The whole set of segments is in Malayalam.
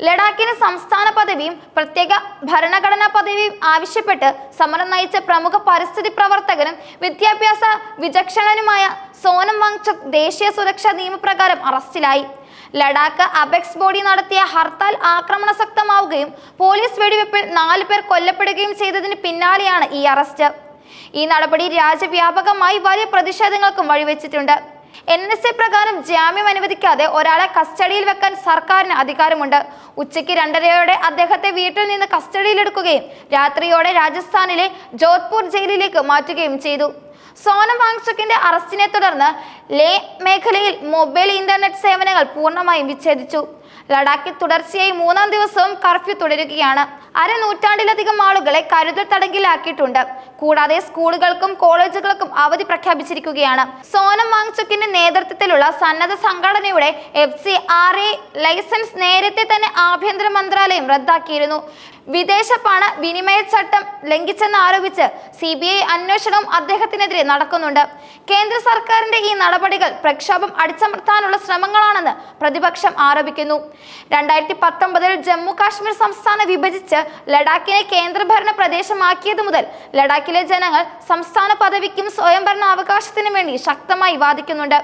ലഡാക്കിന് സംസ്ഥാന പദവിയും പ്രത്യേക ഭരണഘടനാ പദവിയും ആവശ്യപ്പെട്ട് സമരം നയിച്ച പ്രമുഖ പരിസ്ഥിതി പ്രവർത്തകനും വിദ്യാഭ്യാസ വിചക്ഷണനുമായ സോനം വാങ്ചുക് ദേശീയ സുരക്ഷാ നിയമപ്രകാരം അറസ്റ്റിലായി. ലഡാക്ക് അപെക്സ് ബോഡി നടത്തിയ ഹർത്താൽ ആക്രമണാസക്തമാവുകയും പോലീസ് വെടിവെപ്പിൽ 4 പേർ കൊല്ലപ്പെടുകയും ചെയ്തതിന് പിന്നാലെയാണ് ഈ അറസ്റ്റ്. ഈ നടപടി രാജ്യവ്യാപകമായി വലിയ പ്രതിഷേധങ്ങൾക്കും വഴിവെച്ചിട്ടുണ്ട്. NSA പ്രകാരം ജാമ്യം അനുവദിക്കാതെ ഒരാളെ കസ്റ്റഡിയിൽ വെക്കാൻ സർക്കാരിന് അധികാരമുണ്ട്. ഉച്ചയ്ക്ക് 2:30 അദ്ദേഹത്തെ വീട്ടിൽ നിന്ന് കസ്റ്റഡിയിലെടുക്കുകയും രാത്രിയോടെ രാജസ്ഥാനിലെ ജോധ്പൂർ ജയിലിലേക്ക് മാറ്റുകയും ചെയ്തു. സോനം വാങ്ചുക്കിന്റെ അറസ്റ്റിനെ തുടർന്ന് ലേ മേഖലയിൽ മൊബൈൽ ഇന്റർനെറ്റ് സേവനങ്ങൾ പൂർണ്ണമായും വിച്ഛേദിച്ചു. ലഡാക്കിൽ തുടർച്ചയായി 3-ാം ദിവസവും കർഫ്യൂ തുടരുകയാണ്. അരനൂറ്റാണ്ടിലധികം ആളുകളെ കരുതൽ തടങ്കിലാക്കിയിട്ടുണ്ട്. കൂടാതെ സ്കൂളുകൾക്കും കോളേജുകൾക്കും അവധി പ്രഖ്യാപിച്ചിരിക്കുകയാണ്. സോനം വാങ്ചുക്കിന്റെ നേതൃത്വത്തിലുള്ള സന്നദ്ധ സംഘടനയുടെ FCRA ലൈസൻസ് നേരത്തെ തന്നെ ആഭ്യന്തര മന്ത്രാലയം റദ്ദാക്കിയിരുന്നു. വിദേശ പണ വിനിമയ ചട്ടം ലംഘിച്ചെന്ന് ആരോപിച്ച് CBI അന്വേഷണവും അദ്ദേഹത്തിനെതിരെ നടക്കുന്നുണ്ട്. കേന്ദ്ര സർക്കാരിന്റെ ഈ നടപടികൾ പ്രക്ഷോഭം അടിച്ചമർത്താനുള്ള ശ്രമങ്ങളാണെന്ന് പ്രതിപക്ഷം ആരോപിക്കുന്നു. 2019 ജമ്മു കാശ്മീർ സംസ്ഥാനം വിഭജിച്ച് ലഡാക്കിനെ കേന്ദ്രഭരണ പ്രദേശമാക്കിയത് മുതൽ ലഡാക്കിലെ ജനങ്ങൾ സംസ്ഥാന പദവിക്കും സ്വയംഭരണ അവകാശത്തിനും വേണ്ടി ശക്തമായി വാദിക്കുന്നുണ്ട്.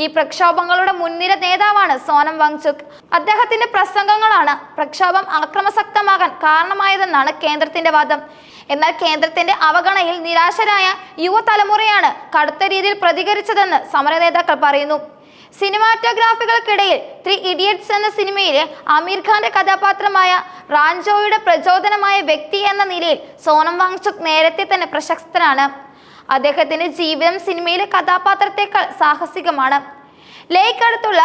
ഈ പ്രക്ഷോഭങ്ങളുടെ മുൻനിര നേതാവാണ് സോനം വാങ്ചുക്. അദ്ദേഹത്തിന്റെ പ്രസംഗങ്ങളാണ് പ്രക്ഷോഭം അക്രമാസക്തമാകാൻ കാരണമായതെന്നാണ് കേന്ദ്രത്തിന്റെ വാദം. എന്നാൽ കേന്ദ്രത്തിന്റെ അവഗണനയിൽ നിരാശരായ യുവതലമുറയാണ് കടുത്ത രീതിയിൽ പ്രതികരിച്ചതെന്ന് സമര നേതാക്കൾ പറയുന്നു. സിനിമാറ്റോഗ്രാഫികൾക്കിടയിൽ 3 ഇഡിയറ്റ്സ് എന്ന സിനിമയിലെ ആമിർ ഖാന്റെ കഥാപാത്രമായ റാഞ്ചോയുടെ പ്രചോദനമായ വ്യക്തി എന്ന നിലയിൽ സോനം വാങ്ചുക് നേരത്തെ തന്നെ പ്രശസ്തനാണ്. അദ്ദേഹത്തിന്റെ ജീവിതം സിനിമയിലെ കഥാപാത്രത്തെക്കാൾ സാഹസികമാണ്. ലേക്കടുത്തുള്ള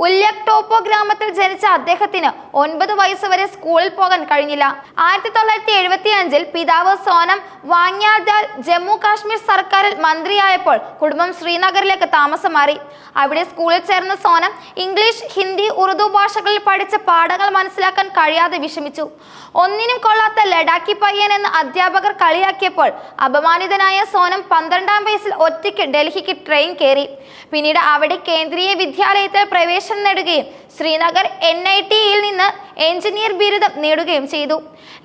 ഉല്യക്ടോപ്പോ ഗ്രാമത്തിൽ ജനിച്ച അദ്ദേഹത്തിന് 9 വയസ്സ് വരെ സ്കൂളിൽ പോകാൻ കഴിഞ്ഞില്ല. 1975 പിതാവ് സോനം വാങ്യാൽദാൽ ജമ്മു കാശ്മീർ സർക്കാരിൽ മന്ത്രിയായപ്പോൾ കുടുംബം ശ്രീനഗറിലേക്ക് താമസം മാറി. അവിടെ സ്കൂളിൽ ചേർന്ന സോനം ഇംഗ്ലീഷ്, ഹിന്ദി, ഉറുദു ഭാഷകളിൽ പഠിച്ച പാഠങ്ങൾ മനസ്സിലാക്കാൻ കഴിയാതെ വിഷമിച്ചു. ഒന്നിനും കൊള്ളാത്ത ലഡാക്കി പയ്യൻ എന്ന് അധ്യാപകർ കളിയാക്കിയപ്പോൾ അപമാനിതനായ സോനം 12-ാം വയസ്സിൽ ഒറ്റയ്ക്ക് ഡൽഹിക്ക് ട്രെയിൻ കയറി. പിന്നീട് അവിടെ കേന്ദ്രീയ വിദ്യാലയത്തിൽ പ്രവേശനം നേടുകയും ശ്രീനഗർ NIT-യിൽ നിന്ന് എഞ്ചിനീയർ ബിരുദം നേടുകയും ചെയ്തു.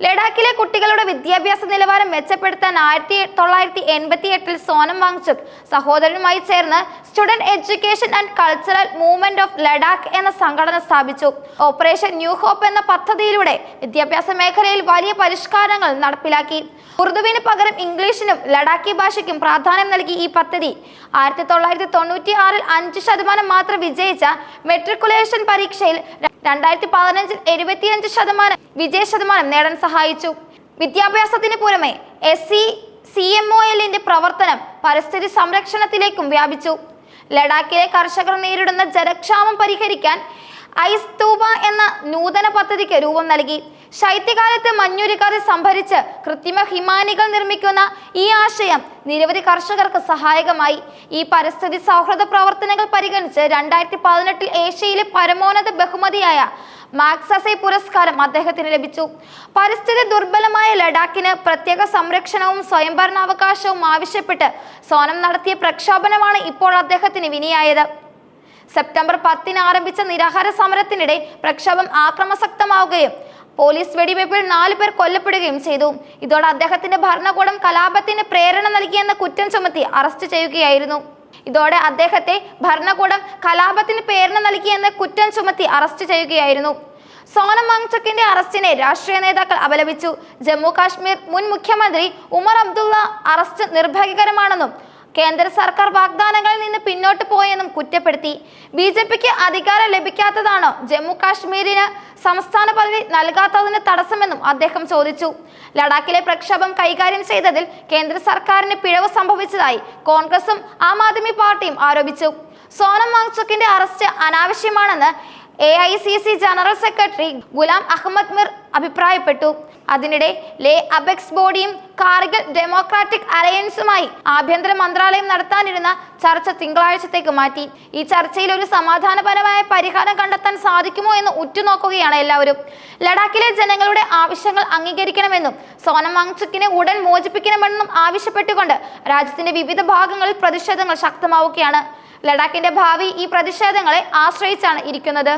ലഡാക്കിലെ കുട്ടികളുടെ വിദ്യാഭ്യാസ നിലവാരം മെച്ചപ്പെടുത്താൻ 1988 സോനം വാങ്ചുക് സഹോദരനുമായി ചേർന്ന് student education and cultural movement of Ladakh എന്ന സംഘടന സ്ഥാപിച്ചു. ഓപ്പറേഷൻ ന്യൂ ഹോപ്പ് എന്ന പദ്ധതിയിലൂടെ വിദ്യാഭ്യാസ മേഖലയിൽ വലിയ പരിഷ്കാരങ്ങൾ നടപ്പിലാക്കി. ഉറുദുവിന് പകരം ഇംഗ്ലീഷിനും ലഡാക്കി ഭാഷയ്ക്കും പ്രാധാന്യം നൽകി ഈ പദ്ധതി 1996 5% മാത്രം വിജയിച്ച മെട്രിക്കുലേഷൻ പരീക്ഷയിൽ 2015 75% വിജയ ശതമാനം നേടാൻ സഹായിച്ചു. വിദ്യാഭ്യാസത്തിന് പുറമെ SCCMOLന്റെ പ്രവർത്തനം പരിസ്ഥിതി സംരക്ഷണത്തിലേക്കും വ്യാപിച്ചു. ലഡാക്കിലെ കർഷകർ നേരിടുന്ന ജലക്ഷാമം പരിഹരിക്കാൻ ഐസ് തൂബ എന്ന നൂതന പദ്ധതിക്ക് രൂപം നൽകി. ശൈത്യകാലത്ത് മഞ്ഞുരുക്കാതെ സംഭരിച്ച് കൃത്രിമ ഹിമാനികൾ നിർമ്മിക്കുന്ന ഈ ആശയം നിരവധി കർഷകർക്ക് സഹായകമായി. ഈ പരിസ്ഥിതി സൗഹൃദ പ്രവർത്തനങ്ങൾ പരിഗണിച്ച് 2018 ഏഷ്യയിലെ പരമോന്നത ബഹുമതിയായ മാഗ്സസെ പുരസ്കാരം അദ്ദേഹത്തിന് ലഭിച്ചു. പരിസ്ഥിതി ദുർബലമായ ലഡാക്കിന് പ്രത്യേക സംരക്ഷണവും സ്വയംഭരണാവകാശവും ആവശ്യപ്പെട്ട് സോനം നടത്തിയ പ്രക്ഷോഭനമാണ് ഇപ്പോൾ അദ്ദേഹത്തിന് വിനയായത്. സെപ്റ്റംബർ 10 ആരംഭിച്ച നിരാഹാര സമരത്തിനിടെ പ്രക്ഷോഭം ആക്രമാസക്തമാവുകയും പോലീസ് വെടിവെപ്പിൽ 4 പേർ കൊല്ലപ്പെടുകയും ചെയ്തു. ഇതോടെ അദ്ദേഹത്തിന്റെ ഭരണകൂടം കലാപത്തിന് പ്രേരണ നൽകിയെന്ന കുറ്റം ചുമത്തി അറസ്റ്റ് ചെയ്യുകയായിരുന്നു. സോനം വാങ്ചുക്കിന്റെ അറസ്റ്റിനെ രാഷ്ട്രീയ നേതാക്കൾ അപലപിച്ചു. ജമ്മു കാശ്മീർ മുൻ മുഖ്യമന്ത്രി ഉമർ അബ്ദുള്ള അറസ്റ്റ് നിർഭാഗ്യകരമാണെന്നും കേന്ദ്ര സർക്കാർ വാഗ്ദാനങ്ങളിൽ നിന്ന് പിന്നോട്ട് പോയെന്നും കുറ്റപ്പെടുത്തി. BJPക്ക് അധികാരം ലഭിക്കാത്തതാണോ ജമ്മു കാശ്മീരിന് സംസ്ഥാന പദവി നൽകാത്തതിന് തടസ്സമെന്നും അദ്ദേഹം ചോദിച്ചു. ലഡാക്കിലെ പ്രക്ഷോഭം കൈകാര്യം ചെയ്തതിൽ കേന്ദ്ര സർക്കാരിന് പിഴവ് സംഭവിച്ചതായി കോൺഗ്രസും ആം ആദ്മി പാർട്ടിയും ആരോപിച്ചു. സോനം വാങ്ചുക്കിന്റെ അറസ്റ്റ് അനാവശ്യമാണെന്ന് AICC general secretary Ghulam Ahmad Mir അഭിപ്രായപ്പെട്ടു. അതിനിടെ ലേ അപെക്സ് ബോഡിയും കാർഗിൽ ഡെമോക്രാറ്റിക് അലയൻസുമായി ആഭ്യന്തര മന്ത്രാലയം നടത്താനിരുന്ന ചർച്ച തിങ്കളാഴ്ചത്തേക്ക് മാറ്റി. ഈ ചർച്ചയിൽ ഒരു സമാധാനപരമായ പരിഹാരം കണ്ടെത്താൻ സാധിക്കുമോ എന്ന് ഉറ്റുനോക്കുകയാണ് എല്ലാവരും. ലഡാക്കിലെ ജനങ്ങളുടെ ആവശ്യങ്ങൾ അംഗീകരിക്കണമെന്നും സോനം വാങ്ചുക്കിനെ ഉടൻ മോചിപ്പിക്കണമെന്നും ആവശ്യപ്പെട്ടുകൊണ്ട് രാജ്യത്തിന്റെ വിവിധ ഭാഗങ്ങളിൽ പ്രതിഷേധങ്ങൾ ശക്തമാവുകയാണ്. ലഡാക്കിന്റെ ഭാവി ഈ പ്രതിഷേധങ്ങളെ ആശ്രയിച്ചാണ് ഇരിക്കുന്നത്.